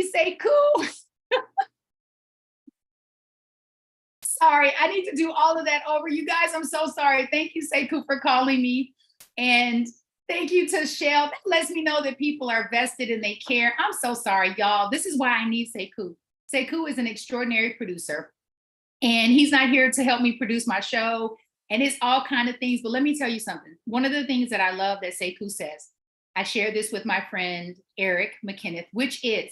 see Sekou. Sorry, I need to do all of that over. You guys, I'm so sorry. Thank you, Sekou, for calling me. And thank you to Shell. That lets me know that people are vested and they care. I'm so sorry, y'all. This is why I need Sekou. Sekou is an extraordinary producer. And he's not here to help me produce my show. And it's all kind of things. But let me tell you something. One of the things that I love that Sekou says, I share this with my friend, Eric McKenneth, which is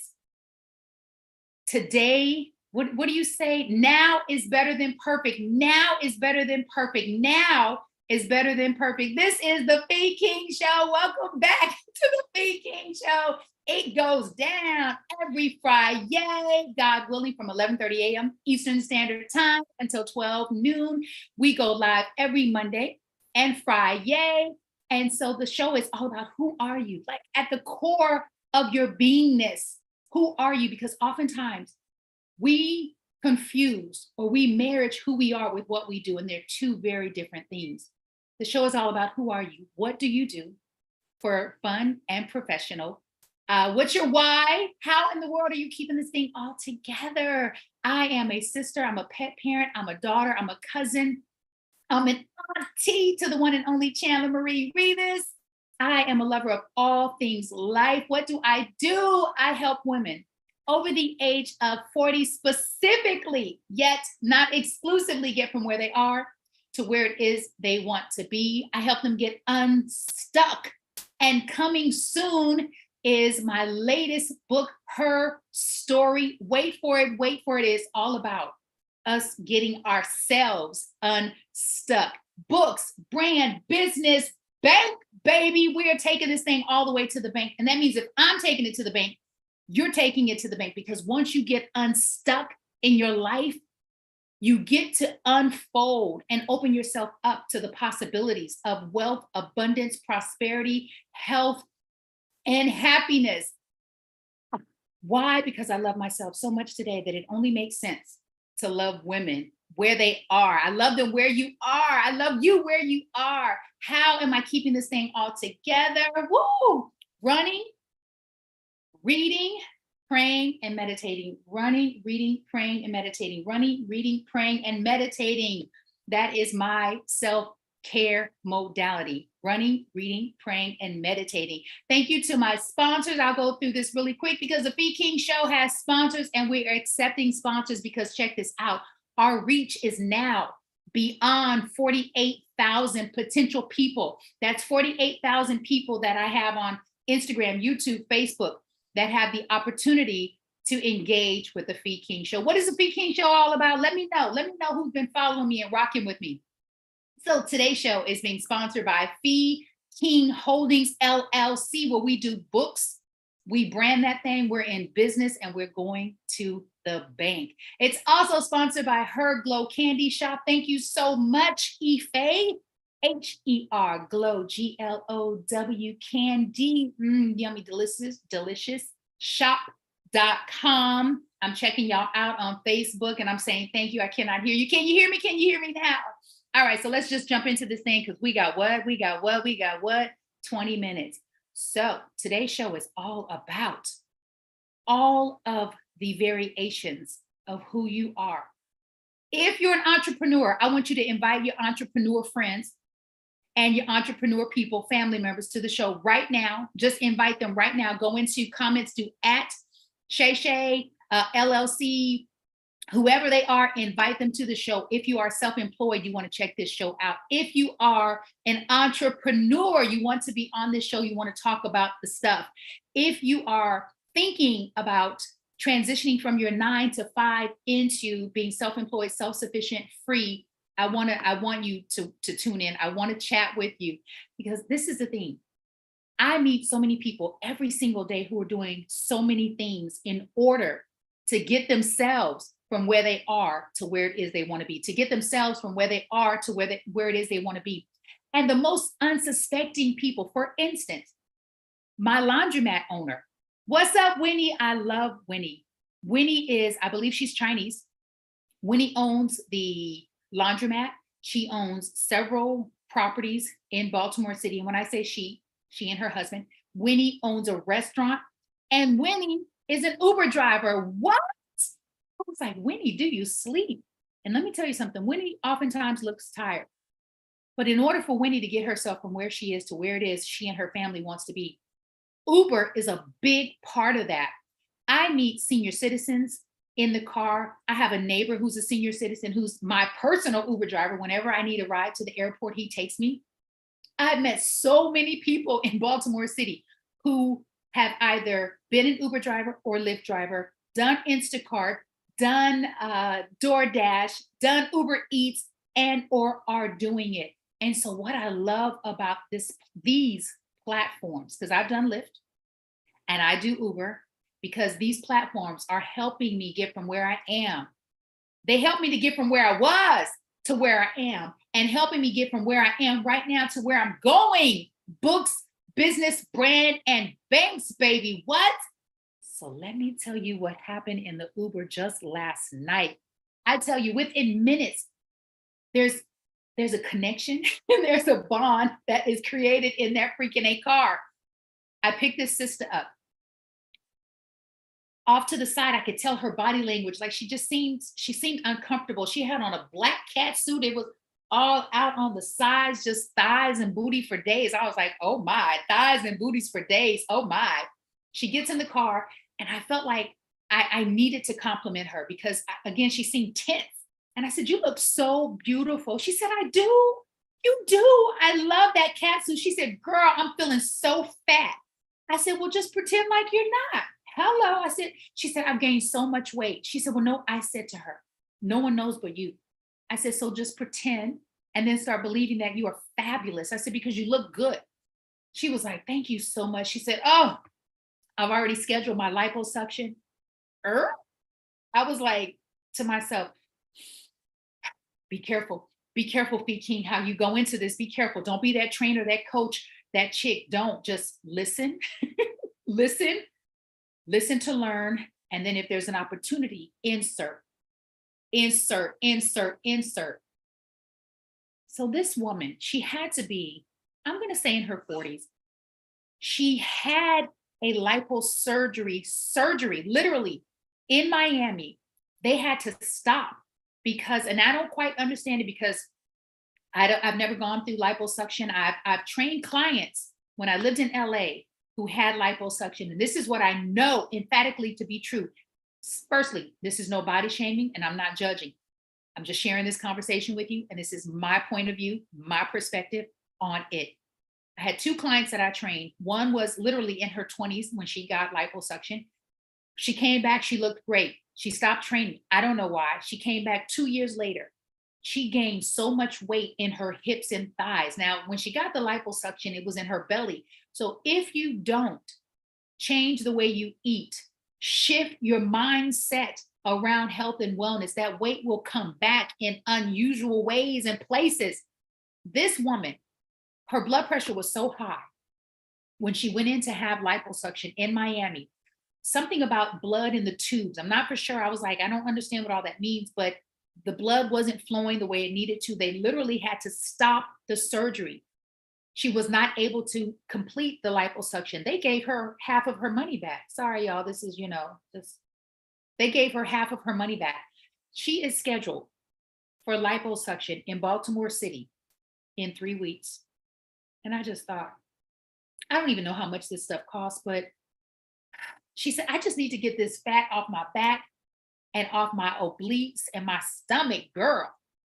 today, what do you say? Now is better than perfect. Now is better than perfect. Now is better than perfect. This is the Fee King Show. Welcome back to the Fee King Show. It goes down every Friday, God willing, from 11:30 a.m. Eastern Standard Time until 12 noon. We go live every Monday and Friday. And so the show is all about who are you? Like at the core of your beingness, who are you? Because oftentimes we confuse or we marriage who we are with what we do. And they're two very different things. The show is all about who are you? What do you do for fun and professional? What's your why? How in the world are you keeping this thing all together? I am a sister. I'm a pet parent. I'm a daughter. I'm a cousin. I'm an auntie to the one and only Chandler Marie Rivas. I am a lover of all things life. What do? I help women over the age of 40 specifically, yet not exclusively, get from where they are to where it is they want to be. I help them get unstuck. And coming soon is my latest book, Her Story. Wait for it, It's all about us getting ourselves unstuck. Books, brand, business, bank, baby. We are taking this thing all the way to the bank. And that means if I'm taking it to the bank, you're taking it to the bank, because once you get unstuck in your life, you get to unfold and open yourself up to the possibilities of wealth, abundance, prosperity, health, and happiness. Why? Because I love myself so much today that it only makes sense to love women where they are. I love them where you are. I love you where you are. How am I keeping this thing all together? Woo! Running, reading, praying, and meditating. Running, reading, praying, and meditating. Running, reading, praying, and meditating. That is my self-care modality. Running, reading, praying, and meditating. Thank you to my sponsors. I'll go through this really quick because the Fee King Show has sponsors and we are accepting sponsors because check this out. Our reach is now beyond 48,000 potential people. That's 48,000 people that I have on Instagram, YouTube, Facebook that have the opportunity to engage with the Fee King Show. What is the Fee King Show all about? Let me know. Let me know who's been following me and rocking with me. So today's show is being sponsored by Fee King Holdings, LLC, where we do books. We brand that thing. We're in business and we're going to the bank. It's also sponsored by Her Glow Candy Shop. Thank you so much, Ife. H-E-R, Glow, G-L-O-W, Candy, yummy, delicious, shop.com. I'm checking y'all out on Facebook and I'm saying thank you. I cannot hear you. Can you hear me? Can you hear me now? All right, so let's just jump into this thing because we got what? 20 minutes. So today's show is all about all of the variations of who you are. If you're an entrepreneur, I want you to invite your entrepreneur friends and your entrepreneur people, family members to the show right now. Just invite them right now. Go into comments, do @Shay LLC, whoever they are, invite them to the show. If you are self-employed, you want to check this show out. If you are an entrepreneur, you want to be on this show, you want to talk about the stuff. If you are thinking about transitioning from your 9 to 5 into being self-employed, self-sufficient, free, I want you to tune in. I want to chat with you because this is the thing. I meet so many people every single day who are doing so many things in order to get themselves from where they are to where it is they want to be, to get themselves from where they are to where it is they want to be. And the most unsuspecting people, for instance, my laundromat owner. What's up, Winnie? I love Winnie. Winnie is, I believe she's Chinese. Winnie owns the laundromat. She owns several properties in Baltimore City. And when I say she and her husband, Winnie owns a restaurant. And Winnie is an Uber driver. What? I was like, Winnie, do you sleep? And let me tell you something, Winnie oftentimes looks tired. But in order for Winnie to get herself from where she is to where it is she and her family wants to be, Uber is a big part of that. I meet senior citizens in the car. I have a neighbor who's a senior citizen who's my personal Uber driver. Whenever I need a ride to the airport, he takes me. I've met so many people in Baltimore City who have either been an Uber driver or Lyft driver, done Instacart, done DoorDash, done Uber Eats, and or are doing it. And so what I love about these platforms, because I've done Lyft and I do Uber, because these platforms are helping me get from where I am. They help me to get from where I was to where I am, and helping me get from where I am right now to where I'm going. Books, business, brand, and banks, baby. What? So let me tell you what happened in the Uber just last night. I tell you, within minutes, there's a connection and there's a bond that is created in that freaking A car. I picked this sister up. Off to the side, I could tell her body language. Like she seemed uncomfortable. She had on a black cat suit. It was all out on the sides, just thighs and booty for days. I was like, oh my, thighs and booties for days. Oh my. She gets in the car and I felt like I needed to compliment her because again, she seemed tense. And I said, you look so beautiful. She said, I do. You do. I love that cat suit. She said, girl, I'm feeling so fat. I said, well, just pretend like you're not. Hello. I said, she said, I've gained so much weight. She said, well, no, I said to her, no one knows but you. I said, so just pretend and then start believing that you are fabulous. I said, because you look good. She was like, thank you so much. She said, oh, I've already scheduled my liposuction. I was like to myself, be careful. Be careful, Fee King, how you go into this. Be careful. Don't be that trainer, that coach, that chick. Don't just listen, listen to learn. And then if there's an opportunity, insert. So this woman, she had to be, I'm going to say in her 40s, she had a liposurgery literally in Miami. They had to stop because, and I don't quite understand it because I've never gone through liposuction. I've trained clients when I lived in LA who had liposuction. And this is what I know emphatically to be true. Firstly, this is no body shaming and I'm not judging. I'm just sharing this conversation with you. And this is my point of view, my perspective on it. I had two clients that I trained. One was literally in her 20s when she got liposuction. She came back, she looked great. She stopped training. I don't know why. She came back 2 years later. She gained so much weight in her hips and thighs. Now, when she got the liposuction, it was in her belly. So if you don't change the way you eat, shift your mindset around health and wellness, that weight will come back in unusual ways and places. This woman, her blood pressure was so high when she went in to have liposuction in Miami. Something about blood in the tubes. I'm not for sure. I was like, I don't understand what all that means, but the blood wasn't flowing the way it needed to. They literally had to stop the surgery. She was not able to complete the liposuction. They gave her half of her money back. Sorry, y'all. This is, they gave her half of her money back. She is scheduled for liposuction in Baltimore City in 3 weeks. And I just thought, I don't even know how much this stuff costs, but she said, I just need to get this fat off my back and off my obliques and my stomach, girl.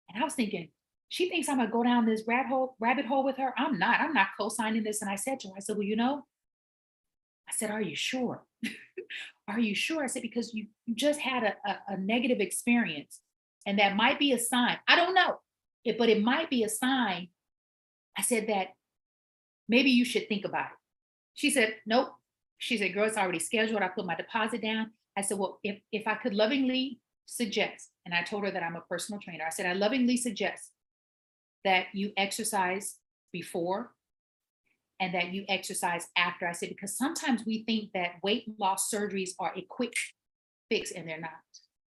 And I was thinking, she thinks I'm gonna go down this rabbit hole with her. I'm not co-signing this. And I said to her, I said, well, I said, are you sure? Are you sure? I said, because you just had a negative experience and that might be a sign. I don't know, but it might be a sign. I said that maybe you should think about it. She said, nope. She said, girl, it's already scheduled. I put my deposit down. I said, well, if I could lovingly suggest, and I told her that I'm a personal trainer. I said, I lovingly suggest that you exercise before and that you exercise after. I said, because sometimes we think that weight loss surgeries are a quick fix and they're not.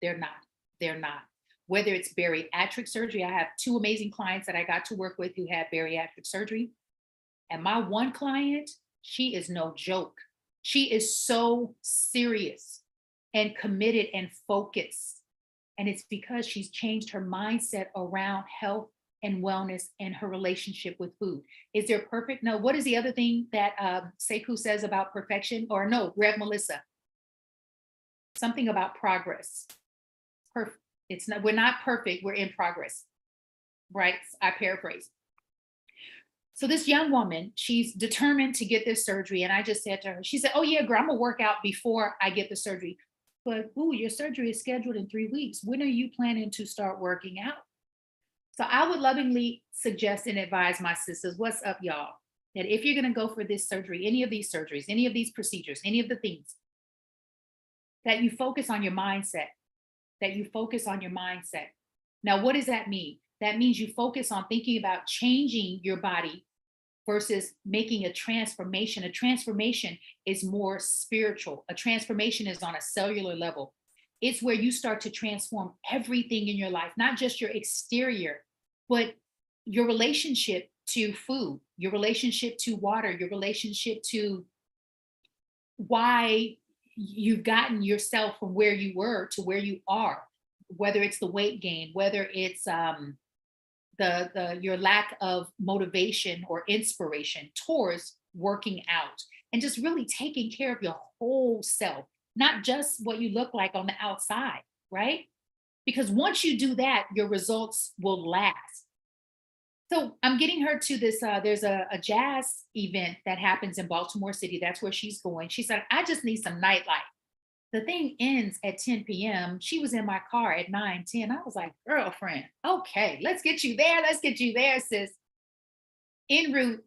They're not. Whether it's bariatric surgery, I have two amazing clients that I got to work with who had bariatric surgery. And my one client, she is no joke. She is so serious and committed and focused. And it's because she's changed her mindset around health and wellness and her relationship with food. Is there perfect? No. What is the other thing that Sekou says about perfection? Or no, Rev Melissa, something about progress. Perfect. It's not, we're not perfect, we're in progress. Right? I paraphrase. So this young woman, she's determined to get this surgery. And I just said to her, she said, oh yeah, girl, I'm gonna work out before I get the surgery. But ooh, your surgery is scheduled in 3 weeks. When are you planning to start working out? So I would lovingly suggest and advise my sisters, what's up, y'all? That if you're gonna go for this surgery, any of these surgeries, any of these procedures, any of the things, that you focus on your mindset, that you focus on your mindset. Now, what does that mean? That means you focus on thinking about changing your body versus making a transformation. A transformation is more spiritual. A transformation is on a cellular level. It's where you start to transform everything in your life, not just your exterior, but your relationship to food, your relationship to water, your relationship to why you've gotten yourself from where you were to where you are, whether it's the weight gain, whether it's the your lack of motivation or inspiration towards working out, and just really taking care of your whole self, not just what you look like on the outside, right? Because once you do that, your results will last. So I'm getting her to this. There's a jazz event that happens in Baltimore City. That's where she's going. She said, I just need some nightlife. The thing ends at 10 p.m. She was in my car at 9:10. I was like, girlfriend, okay, let's get you there. Let's get you there, sis. En route,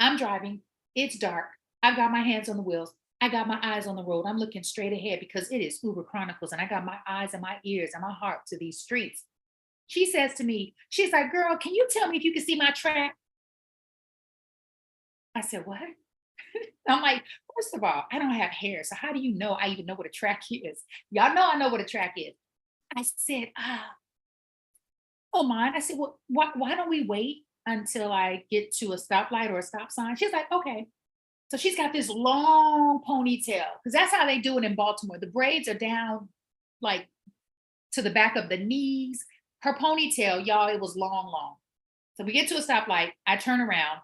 I'm driving. It's dark. I've got my hands on the wheels. I got my eyes on the road. I'm looking straight ahead because it is Uber Chronicles, and I got my eyes and my ears and my heart to these streets. She says to me, she's like, girl, can you tell me if you can see my track? I said, what? I'm like, first of all, I don't have hair. So how do you know I even know what a track is? Y'all know I know what a track is. I said, oh, mine. I said, well, why don't we wait until I get to a stoplight or a stop sign? She's like, okay. So she's got this long ponytail because that's how they do it in Baltimore. The braids are down like to the back of the knees. Her ponytail, y'all, it was long, long. So we get to a stoplight. I turn around.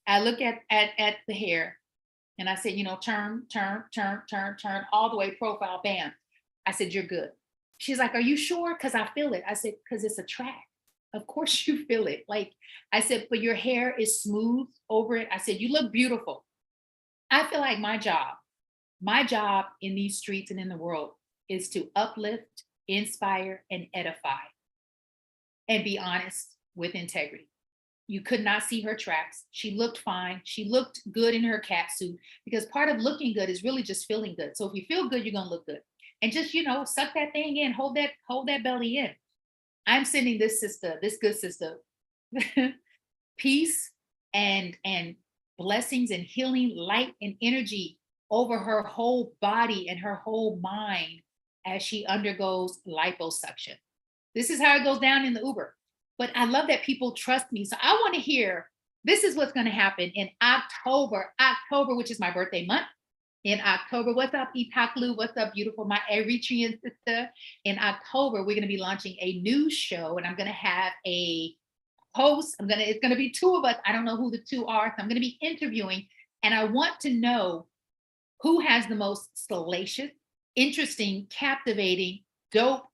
I look at the hair. And I said, turn, turn, turn, turn, turn, all the way profile, bam. I said, you're good. She's like, are you sure? Because I feel it. I said, because it's a track. Of course you feel it. Like I said, but your hair is smooth over it. I said, you look beautiful. I feel like my job in these streets and in the world is to uplift, inspire, and edify, and be honest with integrity. You could not see her tracks. She looked fine. She looked good in her cat suit because part of looking good is really just feeling good. So if you feel good, you're gonna look good. And just, suck that thing in, hold that belly in. I'm sending this sister, this good sister, peace and blessings and healing, light and energy over her whole body and her whole mind as she undergoes liposuction. This is how it goes down in the Uber. But I love that people trust me. So I want to hear, this is what's going to happen in October, which is my birthday month. In October, what's up, Ipaklu? What's up, beautiful, my Eritrean sister? In October, we're going to be launching a new show, and I'm going to have a host. It's going to be two of us. I don't know who the two are. So I'm going to be interviewing, and I want to know who has the most salacious, interesting, captivating, dope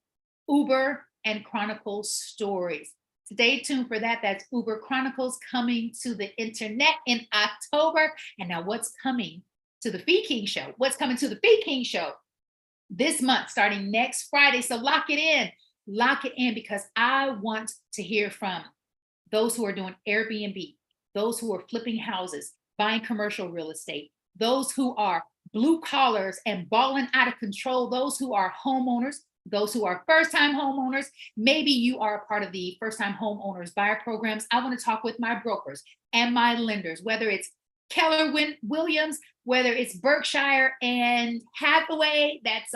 Uber and Chronicle stories. Stay tuned for that. That's Uber Chronicles coming to the internet in October. And now what's coming to the Fee King Show? What's coming to the Fee King Show this month, starting next Friday? So lock it in. Lock it in, because I want to hear from those who are doing Airbnb, those who are flipping houses, buying commercial real estate, those who are blue collars and balling out of control, those who are homeowners, those who are first-time homeowners. Maybe you are a part of the first-time homeowners buyer programs. I want to talk with my brokers and my lenders, whether it's Keller Williams, whether it's Berkshire and Hathaway. That's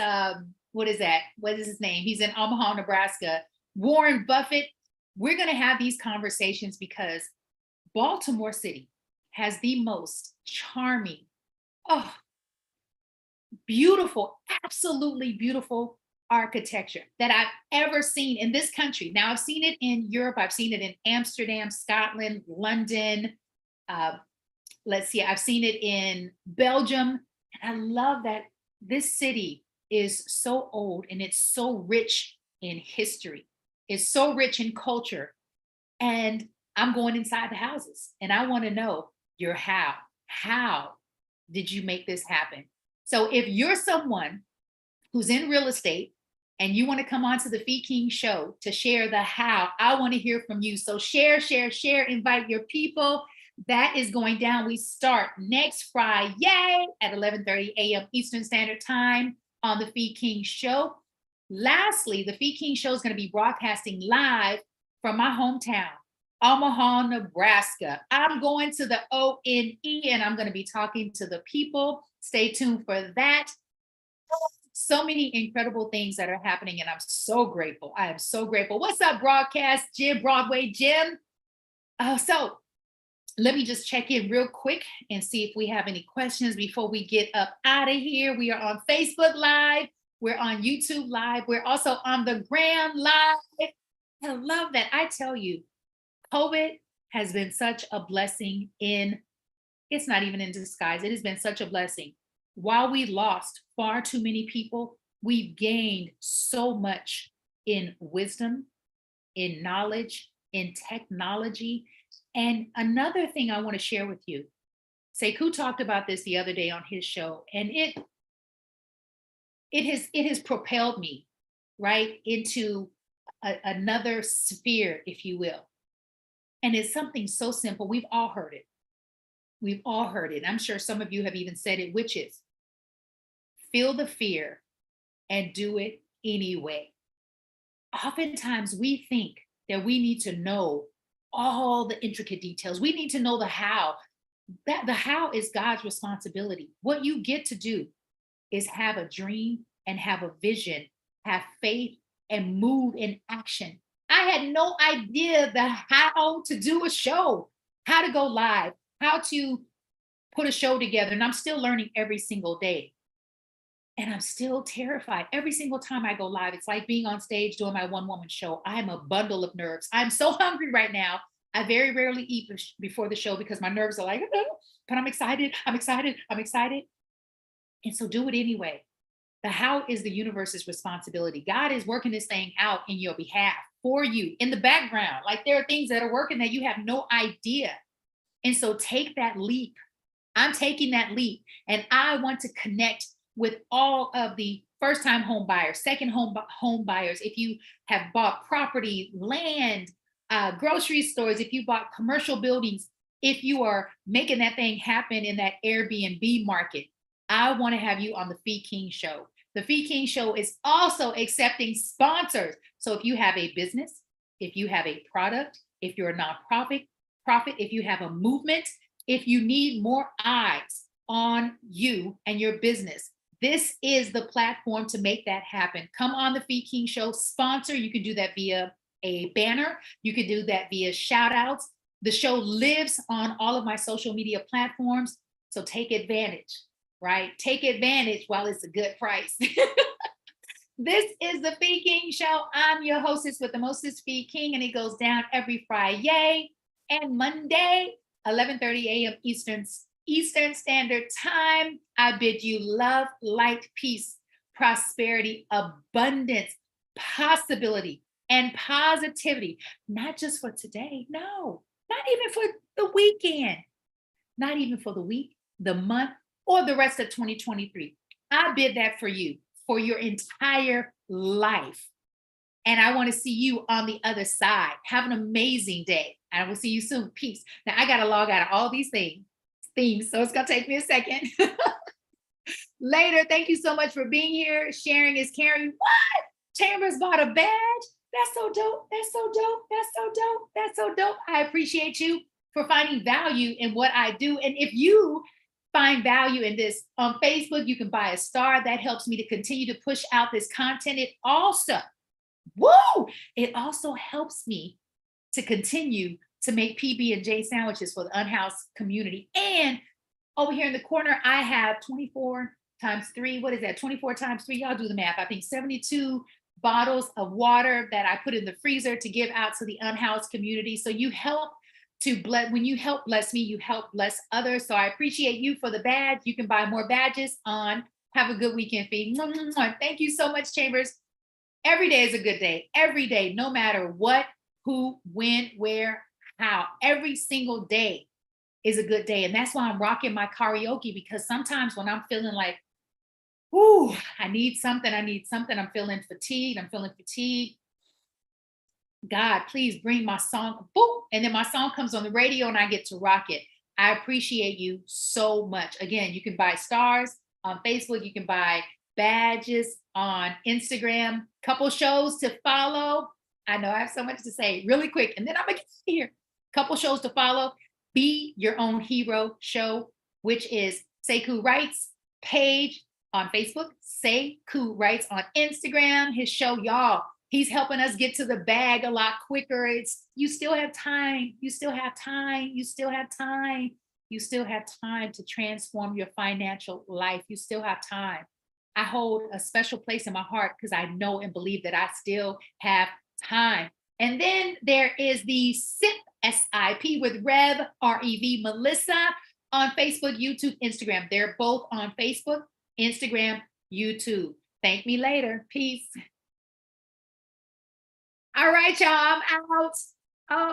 what is that? What is his name? He's in Omaha, Nebraska. Warren Buffett. We're going to have these conversations because Baltimore City has the most charming, beautiful, absolutely beautiful architecture that I've ever seen in this country. Now, I've seen it in Europe, I've seen it in Amsterdam, Scotland, London. Uh, let's see, I've seen it in Belgium. And I love that this city is so old and it's so rich in history, it's so rich in culture. And I'm going inside the houses and I want to know your how. How did you make this happen? So if you're someone who's in real estate and you want to come on to the Fee King Show to share the how, I want to hear from you. So share, share, share, invite your people. That is going down. We start next Friday at 11:30 a.m. Eastern Standard Time on the Fee King Show. Lastly, the Fee King Show is going to be broadcasting live from my hometown, Omaha, Nebraska. I'm going to the ONE and I'm going to be talking to the people. Stay tuned for that. So many incredible things that are happening, and I'm so grateful. I am so grateful. What's up, broadcast Jim, Broadway Jim? So let me just check in real quick and see if we have any questions before we get up out of here. We are on Facebook Live. We're on YouTube Live. We're also on the Gram Live. I love that. I tell you, COVID has been such a blessing it's not even in disguise. It has been such a blessing. While we lost far too many people, we've gained so much in wisdom, in knowledge, in technology. And another thing I want to share with you, Sekou talked about this the other day on his show, and it has propelled me right into another sphere, if you will. And it's something so simple. We've all heard it. We've all heard it. I'm sure some of you have even said it, which is feel the fear and do it anyway. Oftentimes we think that we need to know all the intricate details. We need to know the how. That the how is God's responsibility. What you get to do is have a dream and have a vision, have faith and move in action. I had no idea the how to do a show, how to go live, how to put a show together. And I'm still learning every single day. And I'm still terrified. Every single time I go live, it's like being on stage doing my one-woman show. I'm a bundle of nerves. I'm so hungry right now. I very rarely eat before the show because my nerves are like, oh, but I'm excited. I'm excited. I'm excited. And so do it anyway. The how is the universe's responsibility. God is working this thing out in your behalf, for you, in the background. Like there are things that are working that you have no idea. And so take that leap. I'm taking that leap. And I want to connect with all of the first time home buyers, second home buyers. If you have bought property, land, grocery stores, if you bought commercial buildings, if you are making that thing happen in that Airbnb market, I want to have you on the Fee King Show. The Fee King Show is also accepting sponsors. So if you have a business, if you have a product, if you're a nonprofit, if you have a movement, if you need more eyes on you and your business, this is the platform to make that happen. Come on the Fee King Show, sponsor. You can do that via a banner. You can do that via shout outs. The show lives on all of my social media platforms. So take advantage, right? Take advantage while it's a good price. This is the Fee King Show. I'm your hostess with the mostest, Fee King, and it goes down every Friday and Monday, 11:30 a.m. Eastern Standard Time. I bid you love, light, peace, prosperity, abundance, possibility, and positivity. Not just for today. No, not even for the weekend. Not even for the week, the month, or the rest of 2023. I bid that for you, for your entire life. And I want to see you on the other side. Have an amazing day. I will see you soon. Peace. Now I got to log out of all these themes, so it's going to take me a second. Later. Thank you so much for being here. Sharing is caring. What? Chambers bought a badge? That's so dope. That's so dope. That's so dope. That's so dope. I appreciate you for finding value in what I do. And if you find value in this on Facebook, you can buy a star. That helps me to continue to push out this content. It also helps me to continue to make PB&J sandwiches for the unhoused community. And over here in the corner, I have 24 times 3, what is that? 24 times 3, y'all do the math. I think 72 bottles of water that I put in the freezer to give out to the unhoused community. So you help to bless, when you help bless me, you help bless others. So I appreciate you for the badge. You can buy more badges on. Have a good weekend, Fee. Thank you so much, Chambers. Every day is a good day. Every day, no matter what, who, when, where, how. Every single day is a good day. And that's why I'm rocking my karaoke, because sometimes when I'm feeling like, ooh, I need something, I'm feeling fatigued. God, please bring my song, boom, and then my song comes on the radio and I get to rock it. I appreciate you so much. Again, you can buy stars on Facebook, you can buy badges on Instagram, couple shows to follow. I know I have so much to say really quick, and then I'm gonna get here. Couple shows to follow. Be Your Own Hero show, which is Sekou Wrights page on Facebook, Sekou Wrights on Instagram. His show, y'all, he's helping us get to the bag a lot quicker. It's, you still have time. You still have time. You still have time. You still have time to transform your financial life. You still have time. I hold a special place in my heart because I know and believe that I still have time. And then there is the SIP, SIP with Rev, REV, Melissa on Facebook, YouTube, Instagram. They're both on Facebook, Instagram, YouTube. Thank me later. Peace. All right, y'all, I'm out. Oh.